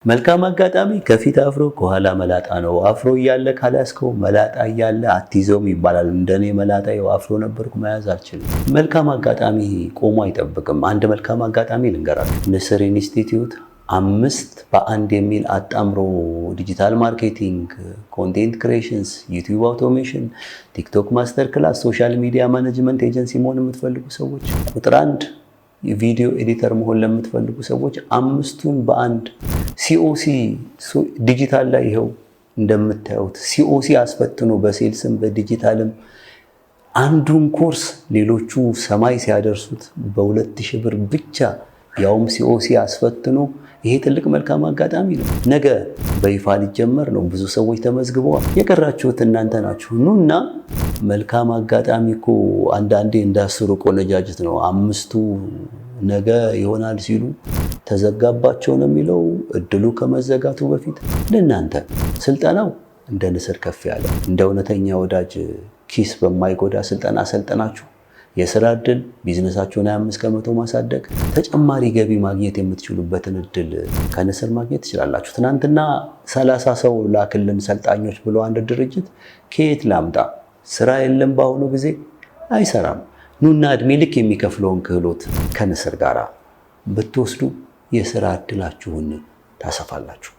መልካም አጋጣሚ ከፊት አፍሮ ከኋላ መላጣ ነው። አፍሮ እያለ ካላስከው መላጣ እያለ አትይዘውም ይባላል። እንደኔ መላጣ ይኸው አፍሮ ነበርኩ መያዝ አልችልም። መልካም አጋጣሚ ቆሞ አይጠብቅም። አንድ መልካም አጋጣሚ ልንገራችሁ። ንስር ኢንስቲትዩት 5 በ1 የሚል አጣምሮ ዲጂታል ማርኬቲንግ፣ ኮንቴንት ክሬሽንስ፣ ዩቲዩብ አውቶሜሽን፣ ቲክቶክ ማስተር ክላስ፣ ሶሻል ሚዲያ ማኔጅመንት ኤጀንሲ መሆን የምትፈልጉ ሰዎች ቁጥር 1 የቪዲዮ ኤዲተር መሆን ለምትፈልጉ ሰዎች 5ቱን በአንድ ሲኦሲ ዲጂታል ላይ ይኸው እንደምታዩት ሲኦሲ አስፈትኖ በሴልስም በዲጂታልም አንዱን ኮርስ ሌሎቹ ሰማይ ሲያደርሱት በ2000 ብር ብቻ ያውም ሲኦሲ አስፈትኖ ይሄ ትልቅ መልካም አጋጣሚ ነው። ነገ በይፋ ሊጀመር ነው። ብዙ ሰዎች ተመዝግበዋል። የቀራችሁት እናንተ ናችሁ። ኑና መልካም አጋጣሚ እኮ አንዳንዴ እንዳስሩ ቆነጃጅት ነው። 5ቱ ነገ ይሆናል ሲሉ ተዘጋባቸው ነው የሚለው። እድሉ ከመዘጋቱ በፊት ለእናንተ ስልጠናው እንደ ንስር ከፍ ያለ እንደ እውነተኛ ወዳጅ ኪስ በማይጎዳ ስልጠና ሰልጠናችሁ የሥራ እድል ቢዝነሳችሁን 25 ከመቶ ማሳደግ ተጨማሪ ገቢ ማግኘት የምትችሉበትን እድል ከንስር ማግኘት ትችላላችሁ። ትናንትና 30 ሰው ላክልን ሰልጣኞች ብሎ አንድ ድርጅት ከየት ላምጣ? ስራ የለም በአሁኑ ጊዜ አይሰራም። ኑና እድሜ ልክ የሚከፍለውን ክህሎት ከንስር ጋር ብትወስዱ የሥራ እድላችሁን ታሰፋላችሁ።